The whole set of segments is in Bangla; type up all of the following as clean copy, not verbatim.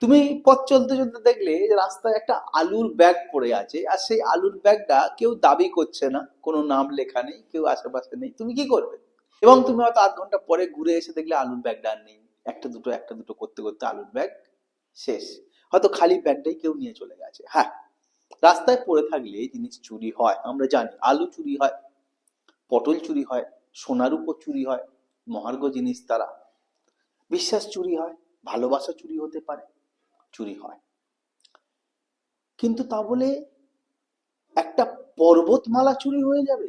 তুমি পথ চলতে চলতে দেখলে যে রাস্তায় একটা আলুর ব্যাগ পড়ে আছে, আর সেই আলুর ব্যাগটা কেউ দাবি করছে না, কোনো নাম লেখা নেই, কেউ আশেপাশে নেই, তুমি কি করবে? এবং তুমি হয়তো আধ ঘন্টা পরে ঘুরে এসে দেখলে আলুর ব্যাগটা আর নেই। একটা দুটো করতে করতে আলুর ব্যাগ শেষ। হয়তো খালি ব্যাগটাই কেউ নিয়ে চলে গেছে। হ্যাঁ, রাস্তায় পড়ে থাকলে জিনিস চুরি হয়, আমরা জানি। আলু চুরি হয়, পটল চুরি হয়, সোনার উপর চুরি হয়, মহার্ঘ জিনিস তারা। বিশ্বাস চুরি হয়, ভালোবাসা চুরি হতে পারে, চুরি হয়। কিন্তু তা বলে একটা পর্বতমালা চুরি হয়ে যাবে?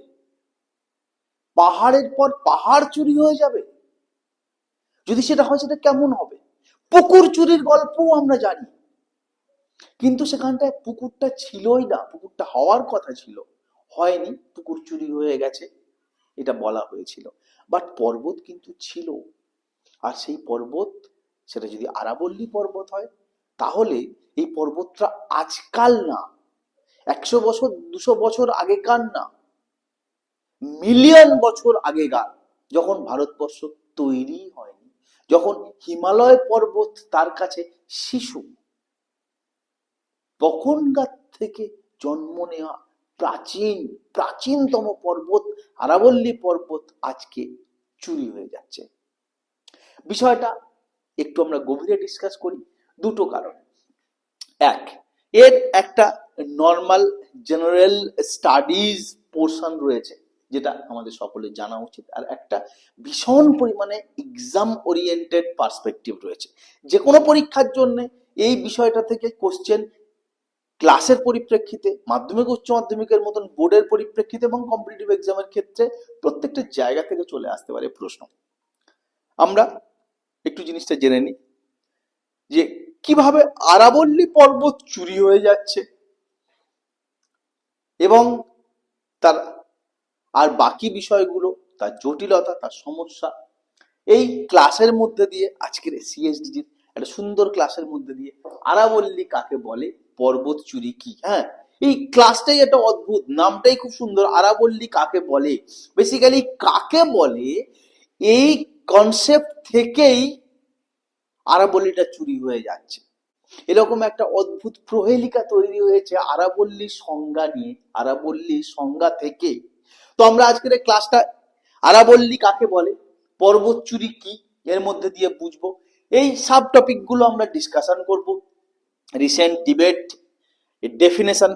পাহাড়ের পর পাহাড় চুরি হয়ে যাবে? যদি সেটা হয়, সেটা কেমন হবে? পুকুর চুরির গল্পও আমরা জানি, কিন্তু সেখানটায় পুকুরটা ছিলই না, পুকুরটা হওয়ার কথা ছিল, হয়নি, পুকুর চুরি হয়ে গেছে, এটা বলা হয়েছিল। বাট পর্বত কিন্তু ছিল। আর সেই পর্বত, সেটা যদি আরাবল্লী পর্বত হয়, তাহলে এই পর্বতটা আজকাল না, 100 বছর 200 বছর আগেকার না, মিলিয়ন বছর আগেকার, যখন ভারতবর্ষ তৈরি হয়নি, যখন হিমালয় পর্বত তার কাছে শিশু, তখনকার থেকে জন্ম নেওয়া প্রাচীনতম পর্বত আরাবল্লী পর্বত আজকে চুরি হয়ে যাচ্ছে। বিষয়টা একটু আমরা গভীরে ডিসকাস করি। দুটো কারণ। এক, এর একটা নর্মাল জেনারেল স্টাডিজ পোর্শন রয়েছে, যেটা আমাদের সকলের জানা উচিত। আর একটা ভীষণ পরিমাণে এক্সাম ওরিয়েন্টেড পার্সপেক্টিভ রয়েছে। যে কোনো পরীক্ষার জন্য এই বিষয়টা থেকে কোশ্চেন ক্লাসের পরিপ্রেক্ষিতে, মাধ্যমিক উচ্চ মাধ্যমিকের মতন বোর্ডের পরিপ্রেক্ষিতে এবং কম্পিটিটিভ এক্সামের ক্ষেত্রে প্রত্যেকটা জায়গা থেকে চলে আসতে পারে প্রশ্ন। আমরা একটু জিনিসটা জেনে নিই যে কিভাবে আরাবল্লী পর্বত চুরি হয়ে যাচ্ছে এবং তার আর বাকি বিষয়গুলো, তার জটিলতা, তার সমস্যা, এই ক্লাসের মধ্যে দিয়ে, আজকের সিএসডিজির একটা সুন্দর ক্লাসের মধ্যে দিয়ে আরাবল্লী কাকে বলে, পর্বত চুরি কি। হ্যাঁ, এই ক্লাসটাই একটা অদ্ভুত, নামটাই খুব সুন্দর, আরাবল্লী কাকে বলে। বেসিক্যালি কাকে বলে, এই কনসেপ্ট থেকেই আরাবল্লীটা চুরি হয়ে যাচ্ছে। এরকম একটা অদ্ভুত প্রহেলিকা তৈরি হয়েছে আরাবল্লীর সংজ্ঞা নিয়ে, আরাবল্লীর সংজ্ঞা থেকে। তো আমরা আজকের ক্লাসটা আরাবল্লী কাকে বলে, পর্বত চুরি কি, এর মধ্যে দিয়ে বুঝবো। এই সাব টপিক গুলো আমরা ডিসকাশন করব। রিসেন্ট ডিবেট, ডেফিনেশন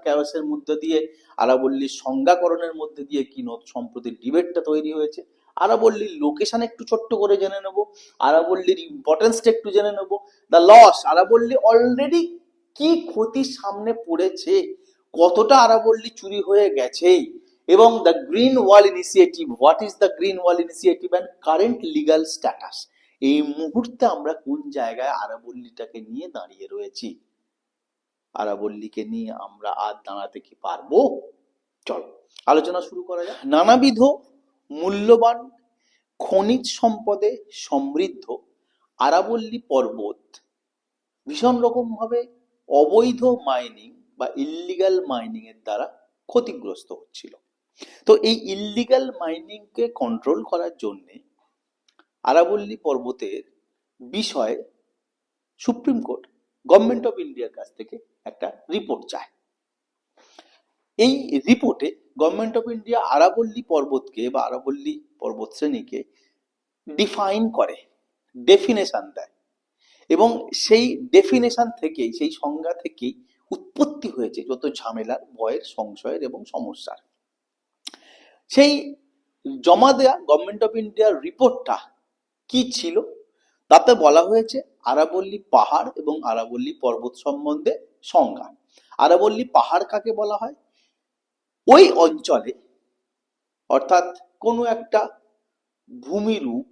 ক্যাওসের মধ্যে দিয়ে, আরাবল্লীর সংজ্ঞাকরণের মধ্যে দিয়ে কি সম্প্রতি ডিবেটটা তৈরি হয়েছে, আরাবল্লীর লোকেশন একটু ছোট্ট করে জেনে নেব, আরাবল্লীর ইম্পর্টেন্সটা একটু জেনে নেব, দ্য লস, আরাবল্লী অলরেডি কি ক্ষতির সামনে পড়েছে, কতটা আরাবল্লী চুরি হয়ে গেছে, এবং the green wall initiative, what is the green wall initiative and current legal status. এই মুহূর্তে আমরা কোন জায়গায় আরাবল্লীটাকে নিয়ে দাঁড়িয়ে রয়েছি, আরাবল্লীকে নিয়ে আমরা আর দাঁড়াতে কি পারবো? চলো আলোচনা শুরু করা যাক। নানাবিধ মূল্যবান খনিজ সম্পদে সমৃদ্ধ আরাবল্লী পর্বত ভীষণ রকম ভাবে অবৈধ মাইনিং বা ইল্লিগাল মাইনিং এর দ্বারা ক্ষতিগ্রস্ত হচ্ছিল। তো এই ইল্লিগাল মাইনিং কে কন্ট্রোল করার জন্য আরাবল্লী পর্বতের বিষয়ে সুপ্রিম কোর্ট গভর্নমেন্ট অফ ইন্ডিয়ার কাছ থেকে একটা রিপোর্ট চায়। এই রিপোর্টে গভর্নমেন্ট অফ ইন্ডিয়া আরাবল্লী পর্বতকে বা আরাবল্লী পর্বত শ্রেণীকে ডিফাইন করে, ডেফিনেশন দেয়, এবং সেই ডেফিনেশন থেকেই, সেই সংজ্ঞা থেকেই উৎপত্তি হয়েছে যত ঝামেলার, ভয়ের, সংশয়ের এবং সমস্যার। সেই জমা দেয়া গভর্নমেন্ট অফ ইন্ডিয়ার রিপোর্টটা কি ছিল, তাতে বলা হয়েছে আরাবল্লী পাহাড় এবং আরাবল্লী পর্বত সম্বন্ধে সংজ্ঞা। আরাবল্লী পাহাড় কাকে বলা হয়? ওই অঞ্চলে, অর্থাৎ কোনো একটা ভূমিরূপ,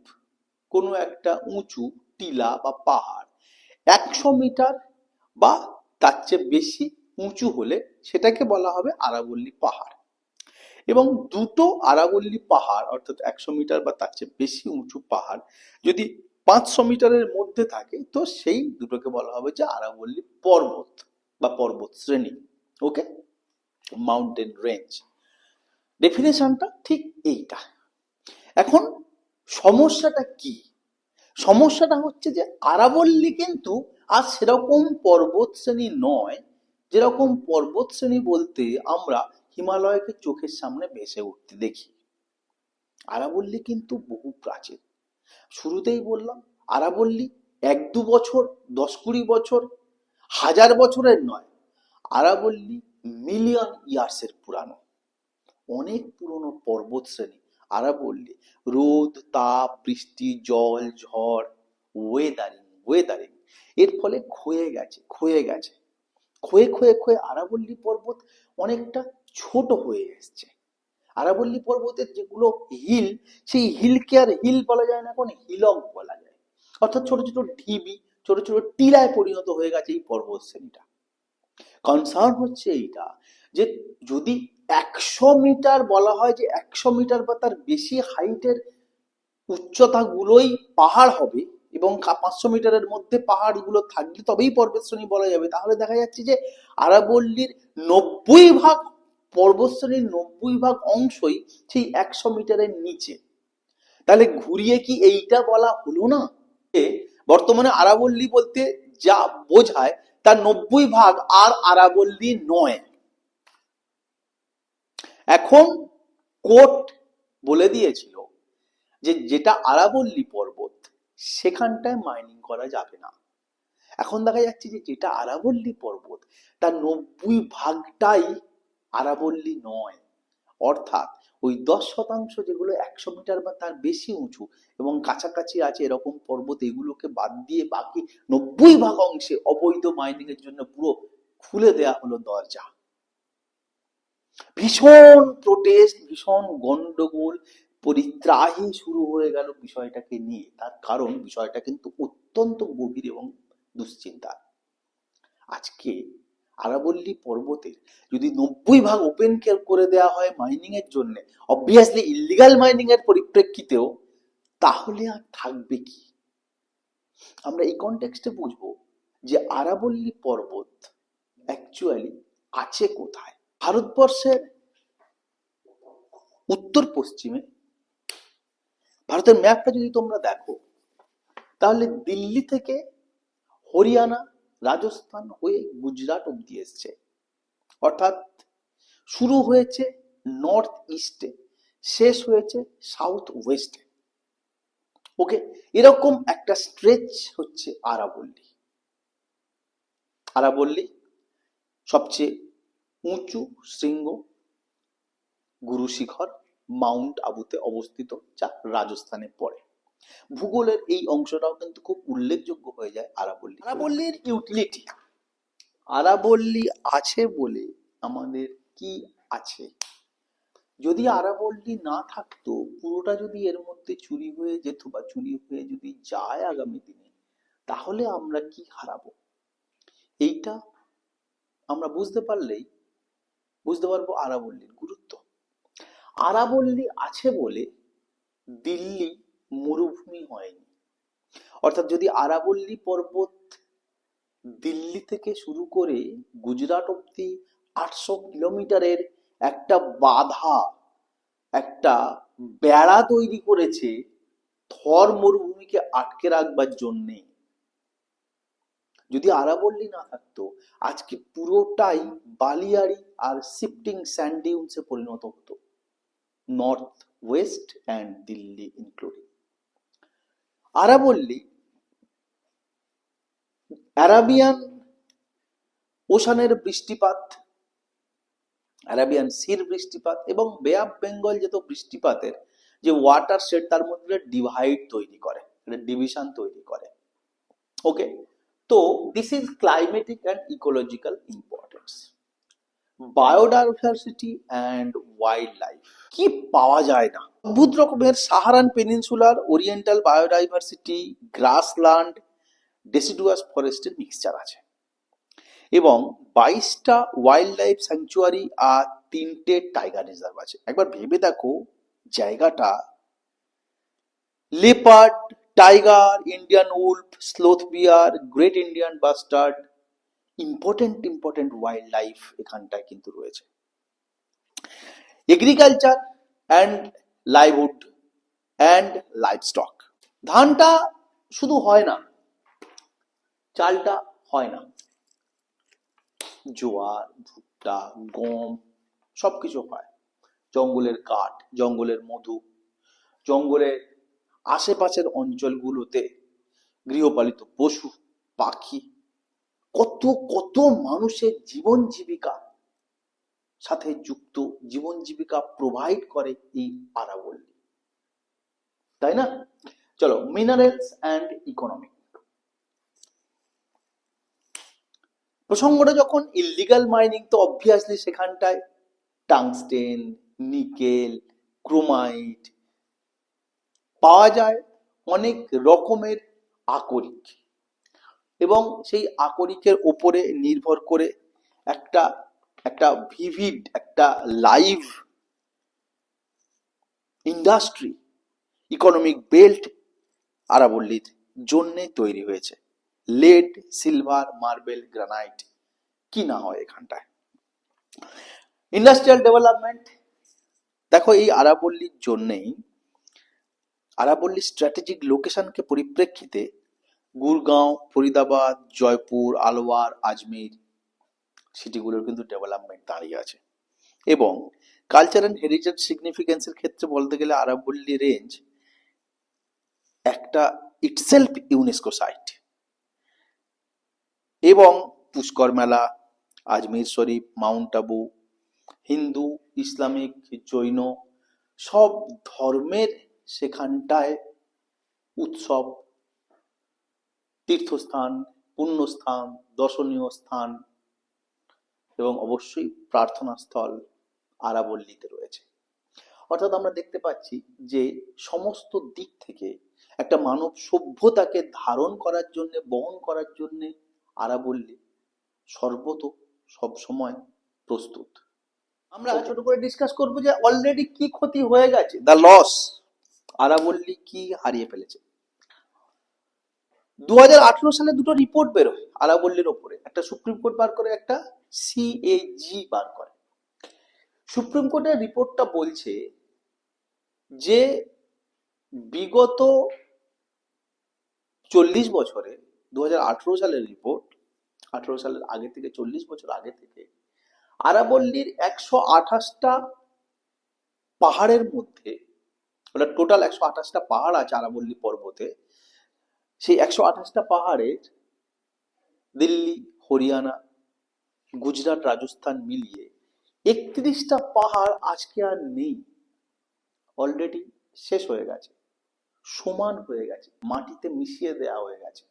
কোনো একটা উঁচু টিলা বা পাহাড় 100 মিটার বা তার চেয়ে বেশি উঁচু হলে সেটাকে বলা হবে আরাবল্লী পাহাড়। এবং দুটো আরাবল্লী পাহাড়, অর্থাৎ 100 মিটার বা তার চেয়ে বেশি উঁচু পাহাড় যদি 500 মিটারের মধ্যে থাকে, তো সেই দুটোকে বলা হবে যে আরাবল্লী পর্বত বা পর্বত শ্রেণী। ওকে, মাউন্টেন রেঞ্জ। ডেফিনেশনটা ঠিক এইটা। এখন সমস্যাটা কি? সমস্যাটা হচ্ছে যে আরাবল্লী কিন্তু আর সেরকম পর্বত শ্রেণী নয়, যেরকম পর্বত শ্রেণী বলতে আমরা হিমালয়কে চোখের সামনে ভেসে উঠতে দেখি। আরাবল্লী কিন্তু বহু প্রাচীন। শুরুতেই বললাম, আরাবল্লী 1-2 বছর, 10-20 বছর, 1000 বছরের নয়, আরাবল্লী মিলিয়ন ইয়ার্সের পুরানো, অনেক পুরনো পর্বত শ্রেণী আরাবল্লী। রোদ, তাপ, বৃষ্টি, জল, ঝড়, ওয়েদারিং এর ফলে ক্ষয়ে আরাবল্লী পর্বত অনেকটা ছোট হয়ে এসছে। আরাবল্লী পর্বতের যেগুলো হিল, সেই হিলকে আর হিল বলা যায় না, এখন হিলক বলা যায়। অর্থাৎ ছোট ছোট ঢিবি, ছোট ছোট টিলায় পরিণত হয়ে গেছে এই পর্বত শ্রেণীটা। কনসার্ন হচ্ছে এইটা যে যদি 100 মিটার বলা হয়, যে 100 মিটার বা তার বেশি হাইটের উচ্চতা গুলোই পাহাড় হবে এবং 500 মিটারের মধ্যে পাহাড়গুলো থাকলে তবেই পর্বতশ্রেণী বলা যাবে, তাহলে দেখা যাচ্ছে যে আরাবল্লীর 90% পর্বতশ্রেণীর 90% অংশই সেই 100 মিটারের নিচে। তাহলে ঘুরিয়ে কি এইটা বলা হলো না বর্তমানে আরাবল্লী বলতে যা বোঝায় তার 90% আর আরাবল্লী নয়। এখন কোর্ট বলে দিয়েছিল যে যেটা আরাবল্লী পর্বত সেখানটায় মাইনিং করা যাবে না। এখন দেখা যাচ্ছে যে যেটা আরাবল্লী পর্বত তার 90%টাই আরাবল্লী নয়। অর্থাৎ ওই 10% যেগুলো 100 মিটার বা তার বেশি উঁচু এবং কাছাকাছি আছে এরকম পর্বত, এগুলোকে বাদ দিয়ে বাকি 90% অংশে অবৈধ মাইনিং এর জন্য পুরো খুলে দেয়া হলো দরজা। ভীষণ প্রোটেস্ট, ভীষণ গন্ডগোল, পরিত্রাহি শুরু হয়ে গেল বিষয়টাকে নিয়ে। তার কারণ বিষয়টা কিন্তু অত্যন্ত গভীর এবং দুশ্চিন্তার। আজকে আরাবল্লী পর্বতের যদি 90% ওপেন করে দেওয়া হয় মাইনিং এর জন্য, অবভিয়াসলি ইলিগাল মাইনিং এর পরিপ্রেক্ষিতেও, তাহলে আর থাকবে কি? আমরা এই কনটেক্সটে বুঝবো যে আরাবল্লী পর্বত অ্যাকচুয়ালি আছে কোথায়। ভারতবর্ষের উত্তর পশ্চিমে, ভারতের ম্যাপটা যদি তোমরা দেখো, তাহলে দিল্লি থেকে হরিয়ানা, রাজস্থান হয়ে গুজরাট অব্দি এসছে। অর্থাৎ শুরু হয়েছে নর্থ ইস্টে, শেষ হয়েছে সাউথ ওয়েস্টে। ওকে, এরকম একটা স্ট্রেচ হচ্ছে আরাবল্লী। আরাবল্লী সবচেয়ে উঁচু শৃঙ্গ গুরু শিখর মাউন্ট আবুতে অবস্থিত, যা রাজস্থানে পড়ে। ভূগোলের এই অংশটাও কিন্তু খুব উল্লেখযোগ্য হয়ে যায় আরাবল্লীর ইউটিলিটি। আরাবল্লী আছে বলে আমাদের কি আছে? যদি আরাবল্লী না থাকতো, পুরোটা যদি এর মধ্যে চুরি হয়ে যেত বা চুরি হয়ে যদি যায় আগামী দিনে, তাহলে আমরা কি হারাবো? এইটা আমরা বুঝতে পারলেই বুঝতে পারবো আরাবল্লীর গুরুত্ব। আরাবল্লী আছে বলে দিল্লি মরুভূমি হয়নি। অর্থাৎ যদি আরাবল্লী পর্বত দিল্লি থেকে শুরু করে গুজরাট অব্দি 800 কিলোমিটারের একটা বাধা, একটা বেড়া তৈরি করেছে থর মরুভূমিকে আটকে রাখবার জন্যে, যদি আরাবল্লী না থাকতো আজকে পুরোটাই বালিয়াড়ি আর শিফটিং স্যান্ড ডিউনসে পরিণত হতো, north west and Delhi including. আরাবল্লী অ্যারাবিয়ান ওশানের বৃষ্টিপাত, অ্যারাবিয়ান সির বৃষ্টিপাত এবং বে অফ বেঙ্গল যেত বৃষ্টিপাতের যে ওয়াটার শেড, তার মধ্যে ডিভাইড তৈরি করে, ডিভিশন তৈরি করে। ওকে, তো this is climatic and ecological importance. Biodiversity and wildlife কি পাওয়া যায় না? অদ্ভুত রকমের Saharan peninsular, oriental biodiversity, grassland, deciduous ফরেস্টের মিক্সচার আছে এবং 22টা ওয়াইল্ড লাইফ স্যাংচুয়ারি আর 3টে টাইগার রিজার্ভ আছে। একবার ভেবে দেখো জায়গাটা। Leopard, tiger, Indian wolf, sloth bear, great Indian bustard, important wildlife এখানটায় কিন্তু রয়েছে। Agriculture and livelihood and livestock. ধানটা শুধু হয় না, চালটা হয় না, জোয়ার, ভুট্টা, গম সবকিছু হয়। জঙ্গলের কাঠ, জঙ্গলের মধু, জঙ্গলের আশেপাশের অঞ্চলগুলোতে গৃহপালিত পশু, পাখি, কত কত মানুষের জীবন জীবিকা সাথে যুক্ত, জীবন জীবিকা প্রোভাইড করে এই আরাবল্লী, তাই না? চলো, মিনারেলস অ্যান্ড ইকোনমি প্রসঙ্গটা যখন ইলিগাল মাইনিং, তো অবভিয়াসলি সেখানটায় টাংস্টেন, নিকেল, ক্রোমাইট পাওয়া যায়, অনেক রকমের আকরিক, এবং সেই আকরিকের ওপরে নির্ভর করে একটা একটা ভিভিড, একটা লাইভ ইন্ডাস্ট্রি, ইকোনমিক বেল্ট আরাবল্লীর জন্যে তৈরি হয়েছে। লেড, সিলভার, মার্বেল, গ্রানাইট, কি না হয় এখানটায়। ইন্ডাস্ট্রিয়াল ডেভেলপমেন্ট, দেখো এই আরাবল্লীর জন্যেই, আরাবল্লীর স্ট্র্যাটেজিক লোকেশনকে পরিপ্রেক্ষিতে গুরগাঁও, ফরিদাবাদ, জয়পুর, আলওয়ার, আজমির সিটিগুলোর কিন্তু ডেভেলপমেন্ট দাঁড়িয়ে আছে। এবং কালচার অ্যান্ড হেরিটেজ সিগনিফিকেন্সের ক্ষেত্রে বলতে গেলে আরাবল্লী রেঞ্জ একটা ইটসেলফ ইউনেস্কো সাইট। এবং পুষ্কর মেলা, আজমির শরীফ, মাউন্ট আবু, হিন্দু, ইসলামিক, জৈন সব ধর্মের সেখানটায় উৎসব, তীর্থস্থান, পুণ্যস্থান, দর্শনীয় স্থান এবং অবশ্যই প্রার্থনা স্থল আরাবল্লীতে রয়েছে। অর্থাৎ আমরা দেখতে পাচ্ছি যে সমস্ত দিক থেকে একটা মানব সভ্যতাকে ধারণ করার জন্য, বহন করার জন্য আরাবল্লী সব সময় প্রস্তুত। আমরা ছোট করে ডিসকাস করবো যে অলরেডি কি ক্ষতি হয়ে গেছে, দ্য লস, আরাবল্লী কি হারিয়ে ফেলেছে। 2018 সালে দুটো রিপোর্ট বেরোয় আরাবল্লীর ওপরে, একটা সুপ্রিম কোর্ট বার করে, একটা সিএজি বার করে। সুপ্রিম কোর্টের রিপোর্টটা বলছে যে বিগত 40 বছরে, 2018 সালের রিপোর্ট, 18 সালের আগে থেকে, 40 বছর আগে থেকে আরাবল্লীর 128টা পাহাড়ের মধ্যে, ওটা টোটাল 128টা পাহাড় আছে আরাবল্লী পর্বতে, সেই 128টা পাহাড়ের দিল্লি, হরিয়ানা, গুজরাট, রাজস্থান মিলিয়ে 31টা পাহাড় আজকে আর নেই, অলরেডি শেষ হয়ে গেছে, সমান হয়ে গেছে, মাটিতে মিশিয়ে দেওয়া হয়ে গেছে,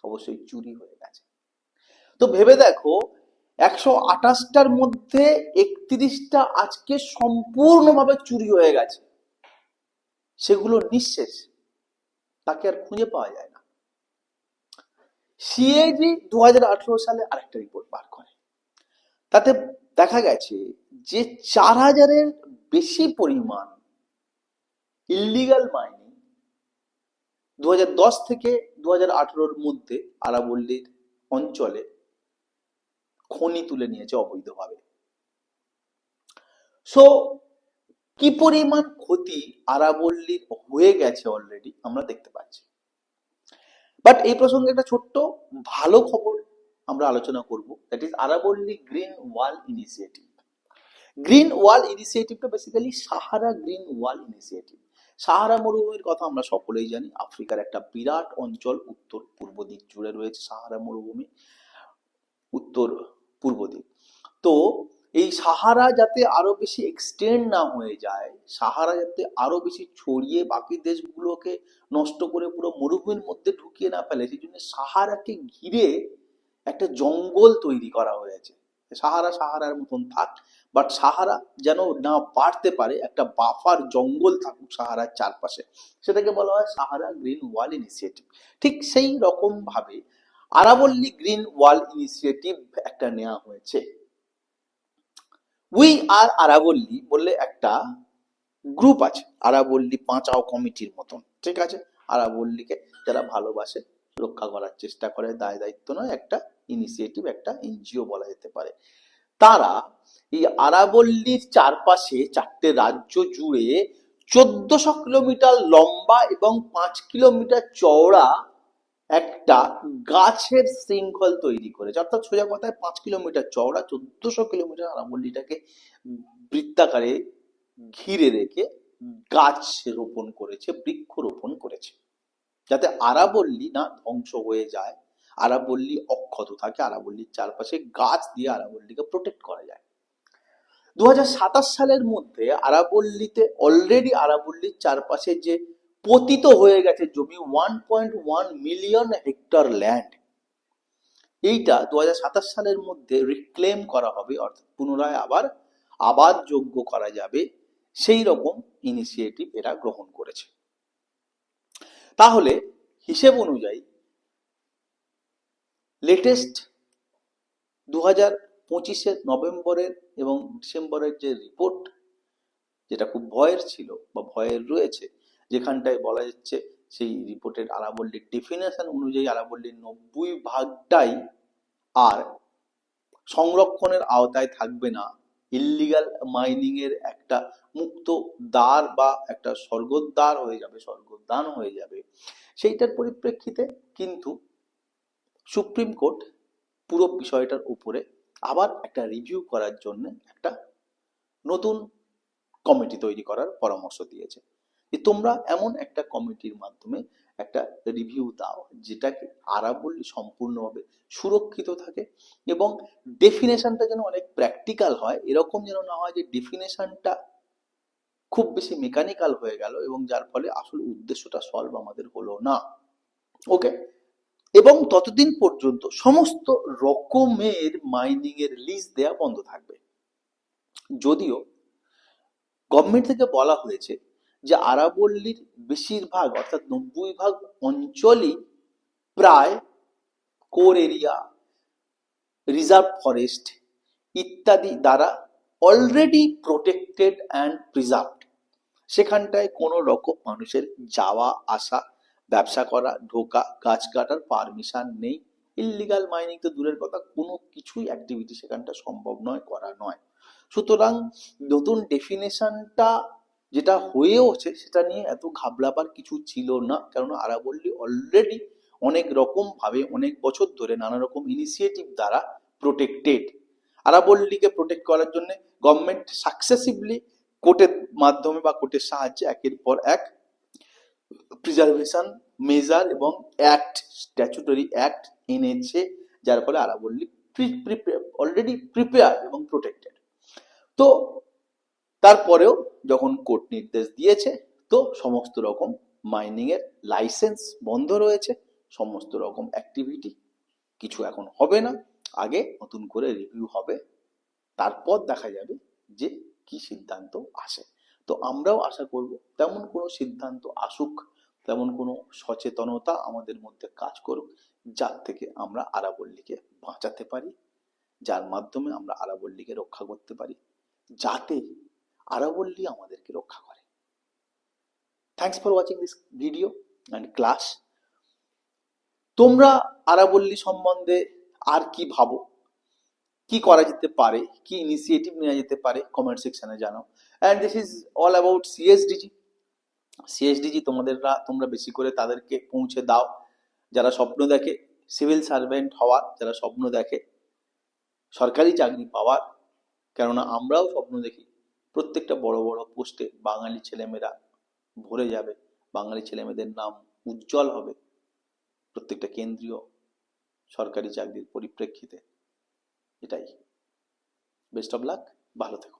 অবশ্যই চুরি হয়ে গেছে। তো ভেবে দেখো, 128টার মধ্যে 31টা আজকে সম্পূর্ণভাবে চুরি হয়ে গেছে, সেগুলো নিঃশেষ, তাকে আর খুঁজে পাওয়া যায় না। সিএজি 2018 সালে আরেকটা রিপোর্ট বার করে, তাতে দেখা গেছে যে 4000-এর বেশি পরিমাণ ইলিগাল মাইনিং 2010 থেকে 2018-র মধ্যে আরাবল্লীর অঞ্চলে খনি তুলে নিয়েছে অবৈধভাবে। সো কি পরিমাণ ক্ষতি আরাবল্লীর হয়ে গেছে অলরেডি আমরা দেখতে পাচ্ছি। বাট এই প্রসঙ্গে একটা ছোট্ট ভালো খবর আমরা আলোচনা করব, দ্যাট ইজ আরাবল্লী green wall initiative. Green wall ইনিশিয়েটিভটা basically Sahara green wall initiative. Sahara মরুভূমির কথা আমরা সকলেই জানি, আফ্রিকার একটা বিরাট অঞ্চল উত্তর পূর্ব দিক জুড়ে রয়েছে সাহারা মরুভূমি, উত্তর পূর্ব দিক। তো এই সাহারা যাতে আরো বেশি এক্সটেন্ড না হয়ে যায়, সাহারা যাতে আরো বেশি ছড়িয়ে বাকি দেশগুলোকে নষ্ট করে পুরো মরুভূমির মধ্যে ঢুকিয়ে না ফেলে, সেই জন্য সাহারাকে ঘিরে একটা জঙ্গল তৈরি করা হয়েছে। সাহারা সাহারার মতন থাক, বাট সাহারা যেন না বাড়তে পারে, একটা বাফার জঙ্গল থাকুক সাহারার চারপাশে, সেটাকে বলা হয় সাহারা গ্রিন ওয়াল ইনিশিয়েটিভ। ঠিক সেই রকম ভাবে আরাবল্লী গ্রিন ওয়াল ইনিশিয়েটিভ একটা নেওয়া হয়েছে। উই আর আরাবল্লী বললে একটা গ্রুপ আছে, আরাবল্লী বাঁচাও কমিটির মতন, ঠিক আছে? আরাবল্লীকে যারা ভালোবাসে, রক্ষা করার চেষ্টা করে, দায় দায়িত্ব নয়, একটা ইনিশিয়েটিভ, একটা এনজিও বলা যেতে পারে। তারা এই আরাবল্লীর চারপাশে 4টে রাজ্য জুড়ে 1400 কিলোমিটার লম্বা এবং 5 কিলোমিটার চওড়া একটা গাছের শৃঙ্খল তৈরি করেছে। অর্থাৎ সোজা কথায় 5 কিলোমিটার চওড়া, 1400 কিলোমিটার আরাবল্লীটাকে বৃত্তাকারে ঘিরে রেখে গাছ রোপণ করেছে, বৃক্ষ রোপণ করেছে, যাতে আরাবল্লী না ধ্বংস হয়ে যায়, আরাবল্লী অক্ষত থাকে, আরাবল্লীর চারপাশে গাছ দিয়ে আরাবল্লীকে প্রোটেক্ট করা যায়। 2027 সালের মধ্যে আরাবল্লীতে অলরেডি আরাবল্লীর চারপাশে যে পতিত হয়ে গেছে জমি 1.1 মিলিয়ন হেক্টর ল্যান্ড, এইটা 2027 সালের মধ্যে রিক্লেম করা হবে, অর্থাৎ পুনরায় আবার আবাদযোগ্য করা যাবে, সেই রকম ইনিশিয়েটিভ এরা গ্রহণ করেছে। তাহলে হিসেব অনুযায়ী লেটেস্ট 2025 নভেম্বরের এবং ডিসেম্বরের যে রিপোর্ট, যেটা খুব ভয়ের ছিল বা ভয়ের রয়েছে, যেখানটায় বলা যাচ্ছে সেই রিপোর্টের আরাবল্লীর ডেফিনেশন অনুযায়ী আরাবল্লীর 90% আর সংরক্ষণের আওতায় থাকবে না, ইল্লিগাল মাইনিং এর একটা মুক্ত দ্বার বা একটা স্বর্গদ্বার হয়ে যাবে, স্বর্গদান হয়ে যাবে। সেইটার পরিপ্রেক্ষিতে কিন্তু সুপ্রিম কোর্ট পুরো বিষয়টার উপরে আবার একটা রিভিউ করার জন্য একটা নতুন কমিটি তৈরি করার পরামর্শ দিয়েছে, যে তোমরা এমন একটা কমিটির মাধ্যমে একটা রিভিউ দাও যেটাকে আরাবল্লী সম্পূর্ণভাবে সুরক্ষিত থাকে এবং ডেফিনেশনটা যেন অনেক প্র্যাকটিক্যাল হয়, এরকম যেন না হয় যে ডেফিনেশনটা খুব বেশি মেকানিক্যাল হয়ে গেল এবং যার ফলে আসল উদ্দেশ্যটা সলভ আমাদের হলো না। ওকে, এবং ততদিন পর্যন্ত সমস্ত রকমের মাইনিং এর লিজ দেয়া বন্ধ থাকবে। যদিও গভর্নমেন্ট থেকে বলা হয়েছে যে আরাবল্লীর বেশিরভাগ অর্থাৎ 90% অঞ্চলই প্রায় কোর এরিয়া, রিজার্ভ ফরেস্ট ইত্যাদি দ্বারা অলরেডি প্রোটেক্টেড অ্যান্ড প্রিজার্ভড। সেখানটায় কোনো রকম মানুষের যাওয়া আসা, ব্যবসা করা, ঢোকা, গাছ কাটার পারমিশন নেই। ইল্লিগাল মাইনিং তো দূরের কথা, কোনো কিছুই অ্যাক্টিভিটি সেখানটা সম্ভব নয়, করা নয়। সুতরাং নতুন ডেফিনেশনটা যেটা হয়েওছে সেটা নিয়ে এত ঘাবড়াবার কিছু ছিল না, কারণ আরাবল্লী অলরেডি অনেক রকম ভাবে অনেক বছর ধরে নানা রকম ইনিশিয়েটিভ দ্বারা প্রোটেক্টেড। আরাবল্লীকে প্রোটেক্ট করার জন্য গভর্নমেন্ট সাকসেসিভলি কোর্টের মাধ্যমে বা কোর্টের সাহায্যে একের পর এক প্রিজার্ভেশন মেজার এবং অ্যাক্ট, স্ট্যাচুটরি অ্যাক্ট এনেছে, যার ফলে আরাবল্লী অলরেডি প্রিপেয়ার এবং প্রোটেক্টেড। তো তারপরেও যখন কোর্ট নির্দেশ দিয়েছে, তো সমস্ত রকম মাইনিং এর লাইসেন্স বন্ধ রয়েছে, সমস্ত রকম অ্যাক্টিভিটি কিছু এখন হবে না, আগে নতুন করে রিভিউ হবে, তারপর দেখা যাবে যে কি সিদ্ধান্ত আসে। তো আমরাও আশা করব তেমন কোনো সিদ্ধান্ত আসুক, তেমন কোনো সচেতনতা আমাদের মধ্যে কাজ করুক, যার থেকে আমরা আরাবল্লীকে বাঁচাতে পারি, যার মাধ্যমে আমরা আরাবল্লীকে রক্ষা করতে পারি, যাতে আরাবল্লী আমাদেরকে রক্ষা করে। Thanks for watching this video and class. তোমরা আরাবল্লী সম্বন্ধে আর কি ভাবো, কি করা যেতে পারে, কি ইনিশিয়েটিভ নেওয়া যেতে পারে, কমেন্ট সেকশনে জানাও। And this is all about CSDG. CSDG তোমরা বেশি করে তাদেরকে পৌঁছে দাও যারা স্বপ্ন দেখে সিভিল সার্ভেন্ট হওয়ার, যারা স্বপ্ন দেখে সরকারি চাকরি পাওয়ার। কেননা আমরাও স্বপ্ন দেখি প্রত্যেকটা বড় বড় পোস্টে বাঙালি ছেলেমেয়েরা ভরে যাবে, বাঙালি ছেলেমেয়েদের নাম উজ্জ্বল হবে প্রত্যেকটা কেন্দ্রীয় সরকারি চাকরির পরিপ্রেক্ষিতে। এটাই। বেস্ট অফ লাক, ভালো থেকো।